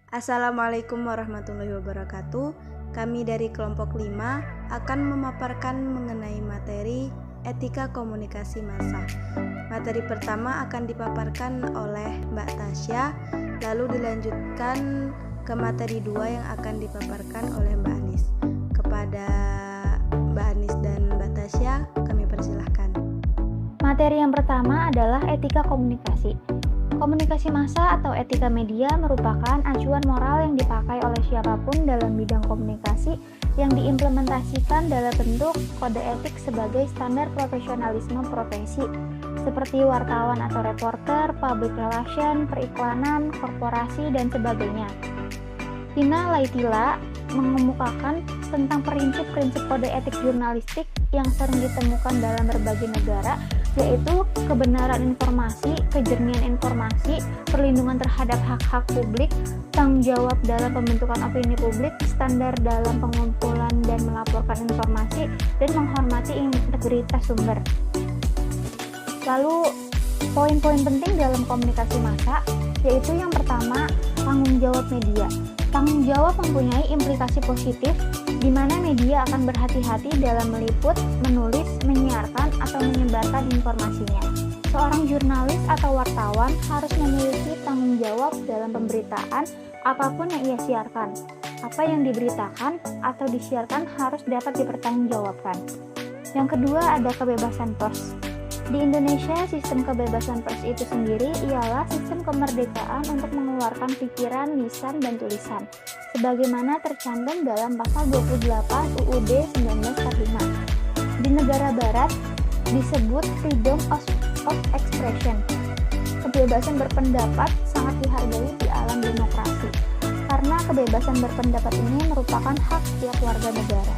Assalamualaikum warahmatullahi wabarakatuh. Kami dari kelompok 5 akan memaparkan mengenai materi etika komunikasi massa. Materi pertama akan dipaparkan oleh Mbak Tasya, lalu dilanjutkan ke materi 2 yang akan dipaparkan oleh Mbak Anis. Kepada Mbak Anis dan Mbak Tasya, kami persilahkan. Materi yang pertama adalah etika komunikasi. Komunikasi massa atau etika media merupakan acuan moral yang dipakai oleh siapapun dalam bidang komunikasi yang diimplementasikan dalam bentuk kode etik sebagai standar profesionalisme profesi, seperti wartawan atau reporter, public relation, periklanan, korporasi, dan sebagainya. Tina Laitila mengemukakan tentang prinsip-prinsip kode etik jurnalistik yang sering ditemukan dalam berbagai negara, yaitu kebenaran informasi, kejernihan informasi, perlindungan terhadap hak-hak publik, tanggung jawab dalam pembentukan opini publik, standar dalam pengumpulan dan melaporkan informasi, dan menghormati integritas sumber. Lalu, poin-poin penting dalam komunikasi massa, yaitu yang pertama, tanggung jawab media. Tanggung jawab mempunyai implikasi positif di mana media akan berhati-hati dalam meliput, menulis, menyiarkan, atau menyebarkan informasinya. Seorang jurnalis atau wartawan harus memiliki tanggung jawab dalam pemberitaan apapun yang ia siarkan. Apa yang diberitakan atau disiarkan harus dapat dipertanggungjawabkan. Yang kedua ada kebebasan pers. Di Indonesia, sistem kebebasan pers itu sendiri ialah sistem kemerdekaan untuk mengeluarkan pikiran, lisan, dan tulisan, sebagaimana tercantum dalam pasal 28 UUD 1945. Di negara barat disebut freedom of expression. Kebebasan berpendapat sangat dihargai di alam demokrasi, karena kebebasan berpendapat ini merupakan hak setiap warga negara.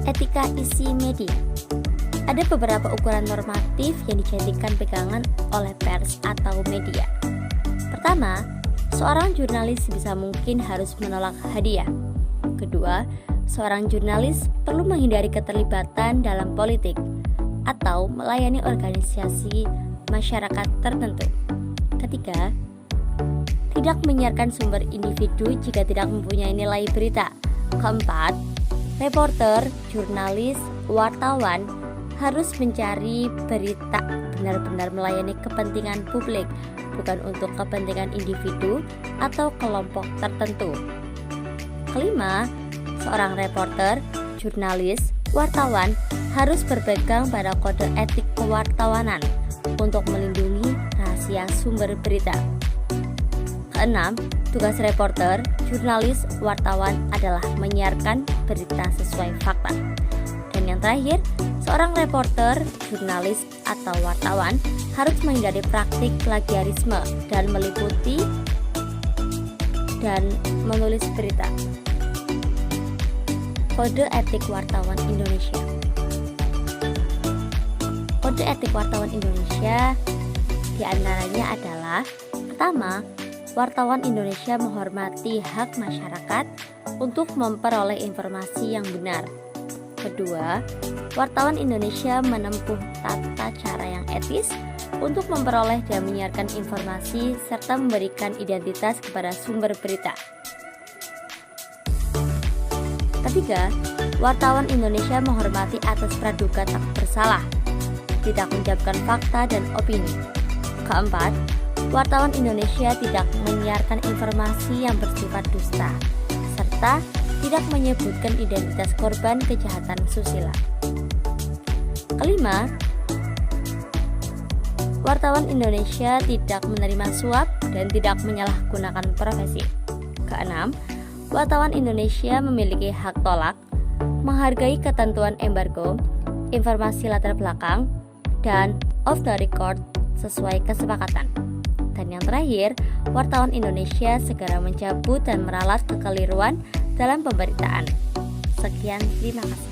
Etika isi media. Ada beberapa ukuran normatif yang dijadikan pegangan oleh pers atau media. Pertama, seorang jurnalis sebisa mungkin harus menolak hadiah. Kedua, seorang jurnalis perlu menghindari keterlibatan dalam politik atau melayani organisasi masyarakat tertentu. Ketiga, tidak menyiarkan sumber individu jika tidak mempunyai nilai berita. Keempat, reporter, jurnalis, wartawan harus mencari berita benar-benar melayani kepentingan publik, bukan untuk kepentingan individu atau kelompok tertentu. Kelima, seorang reporter, jurnalis, wartawan harus berpegang pada kode etik kewartawanan untuk melindungi rahasia sumber berita. Keenam, tugas reporter, jurnalis, wartawan adalah menyiarkan berita sesuai fakta. Dan yang terakhir, seorang reporter, jurnalis, atau wartawan harus menghindari praktik plagiarisme dan meliputi dan menulis berita. Kode etik wartawan Indonesia. Kode etik wartawan Indonesia diantaranya adalah: pertama, wartawan Indonesia menghormati hak masyarakat untuk memperoleh informasi yang benar. Kedua, wartawan Indonesia menempuh tata cara yang etis untuk memperoleh dan menyiarkan informasi serta memberikan identitas kepada sumber berita. Ketiga, wartawan Indonesia menghormati atas praduga tak bersalah, tidak menjawabkan fakta dan opini. Keempat, wartawan Indonesia tidak menyiarkan informasi yang bersifat dusta, serta tidak menyebutkan identitas korban kejahatan susila. Kelima, wartawan Indonesia tidak menerima suap dan tidak menyalahgunakan profesi. Keenam, wartawan Indonesia memiliki hak tolak, menghargai ketentuan embargo, informasi latar belakang, dan off the record sesuai kesepakatan. Dan yang terakhir, wartawan Indonesia segera mencabut dan meralat kekeliruan dalam pemberitaan. Sekian, terima kasih.